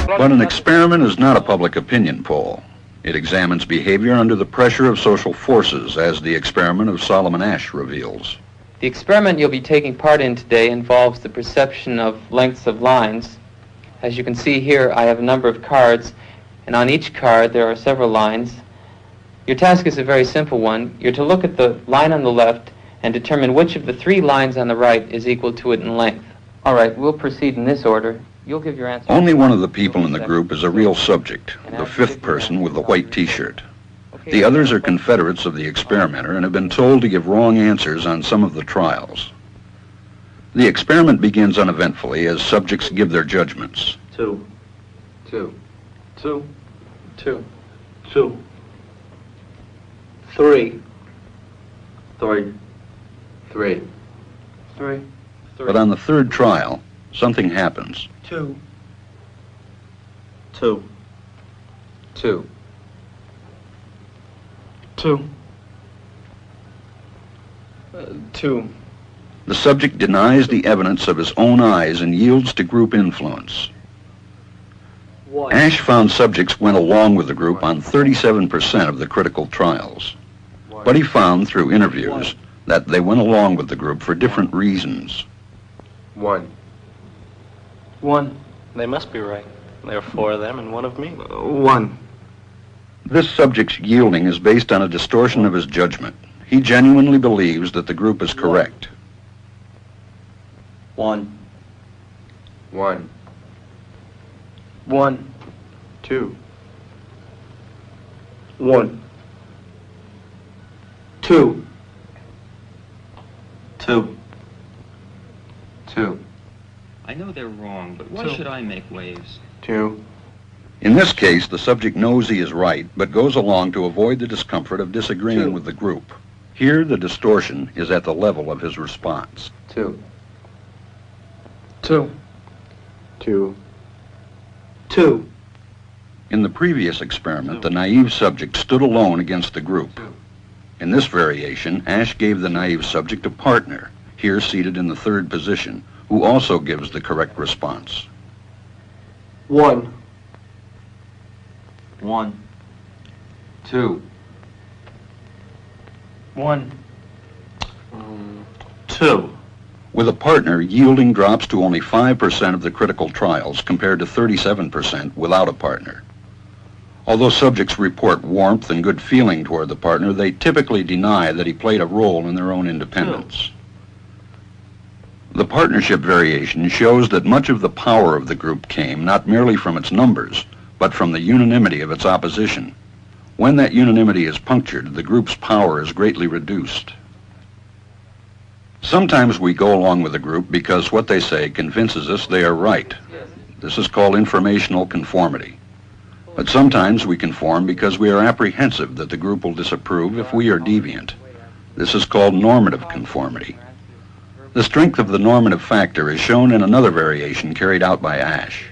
But an experiment is not a public opinion poll. It examines behavior under the pressure of social forces, as the experiment of Solomon Asch reveals. The experiment you'll be taking part in today involves the perception of lengths of lines. As you can see here, I have a number of cards, and on each card there are several lines. Your task is a very simple one. You're to look at the line on the left and determine which of the three lines on the right is equal to it in length. All right, we'll proceed in this order. You'll give your answer. Only one of the people in the group is a real subject, the fifth person with the white T-shirt. The others are confederates of the experimenter and have been told to give wrong answers on some of the trials. The experiment begins uneventfully as subjects give their judgments. 2, 2, 2, 2, 2, 3, 3, 3, 3. But on the third trial, something happens. 2, 2, 2. 2, 2. The subject denies the evidence of his own eyes and yields to group influence. 1. Asch found subjects went along with the group on 37% of the critical trials. But he found through interviews that they went along with the group for different reasons. 1. 1. They must be right. There are 4 of them and 1 of me. 1. This subject's yielding is based on a distortion of his judgment. He genuinely believes that the group is correct. 1. 1. 1. 2. 1. 2. 2. 2. I know they're wrong, but why should I make waves? 2. In this case, the subject knows he is right, but goes along to avoid the discomfort of disagreeing with the group. Here, the distortion is at the level of his response. 2. 2. 2. 2. In the previous experiment, the naive subject stood alone against the group. In this variation, Asch gave the naive subject a partner, here seated in the third position, who also gives the correct response. 1. 1. 2. 1. 2. With a partner, yielding drops to only 5% of the critical trials compared to 37% without a partner. Although subjects report warmth and good feeling toward the partner, they typically deny that he played a role in their own independence. The partnership variation shows that much of the power of the group came not merely from its numbers, but from the unanimity of its opposition. When that unanimity is punctured, the group's power is greatly reduced. Sometimes we go along with a group because what they say convinces us they are right. This is called informational conformity. But sometimes we conform because we are apprehensive that the group will disapprove if we are deviant. This is called normative conformity. The strength of the normative factor is shown in another variation carried out by Asch.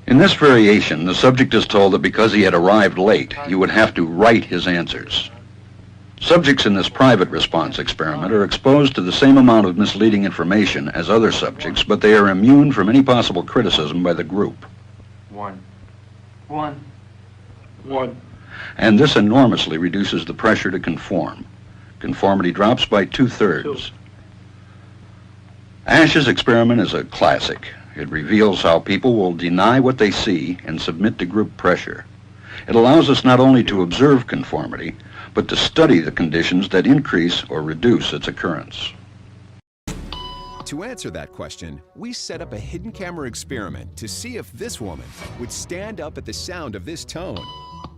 In this variation, the subject is told that because he had arrived late, he would have to write his answers. Subjects in this private response experiment are exposed to the same amount of misleading information as other subjects, but they are immune from any possible criticism by the group. 1. 1. 1. And this enormously reduces the pressure to conform. Conformity drops by 2/3. Asch's experiment is a classic. It reveals how people will deny what they see and submit to group pressure. It allows us not only to observe conformity, but to study the conditions that increase or reduce its occurrence. To answer that question, we set up a hidden camera experiment to see if this woman would stand up at the sound of this tone,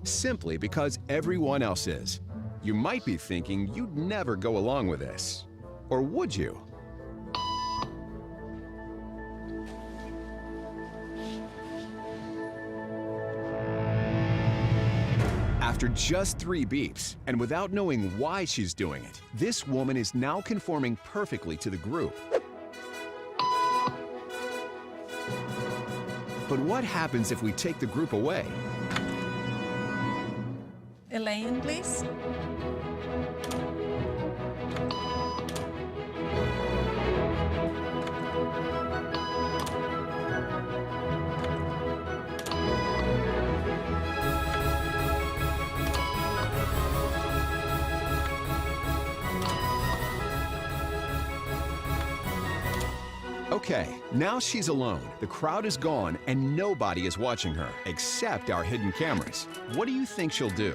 simply because everyone else is. You might be thinking you'd never go along with this. Or would you? After just 3 beeps, and without knowing why she's doing it, this woman is now conforming perfectly to the group. But what happens if we take the group away? Elaine, please. Okay, now she's alone. The crowd is gone and nobody is watching her, except our hidden cameras. What do you think she'll do?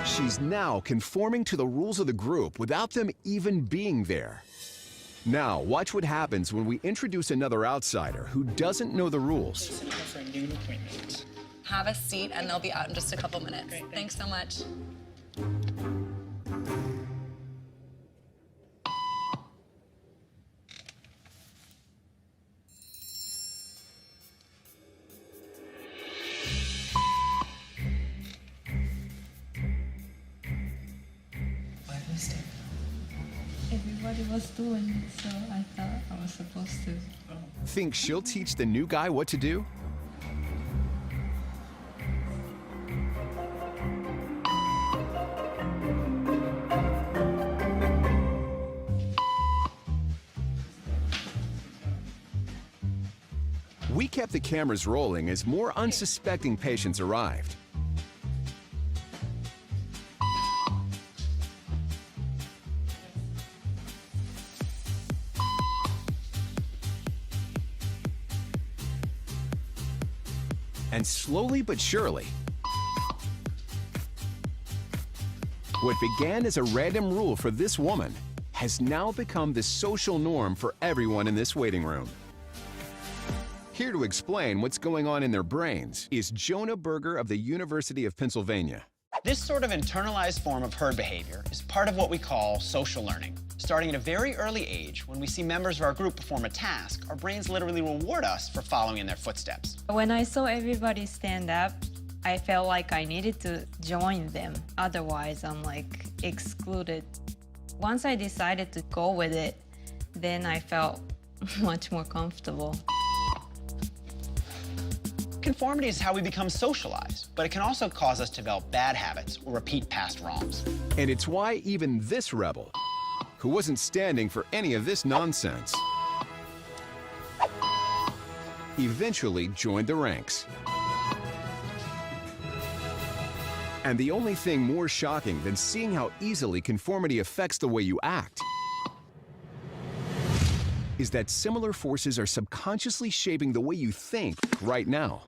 She's now conforming to the rules of the group without them even being there. Now, watch what happens when we introduce another outsider who doesn't know the rules. For a noon appointment. Have a seat, and they'll be out in just a couple minutes. Great, Thanks so much. Why was it? Everybody was doing it, so I thought I was supposed to. Think she'll teach the new guy what to do? We kept the cameras rolling as more unsuspecting patients arrived. And slowly but surely, what began as a random rule for this woman has now become the social norm for everyone in this waiting room. Here to explain what's going on in their brains is Jonah Berger of the University of Pennsylvania. This sort of internalized form of herd behavior is part of what we call social learning. Starting at a very early age, when we see members of our group perform a task, our brains literally reward us for following in their footsteps. When I saw everybody stand up, I felt like I needed to join them. Otherwise, I'm like excluded. Once I decided to go with it, then I felt much more comfortable. Conformity is how we become socialized, but it can also cause us to develop bad habits or repeat past wrongs. And it's why even this rebel, who wasn't standing for any of this nonsense, eventually joined the ranks. And the only thing more shocking than seeing how easily conformity affects the way you act is that similar forces are subconsciously shaping the way you think right now.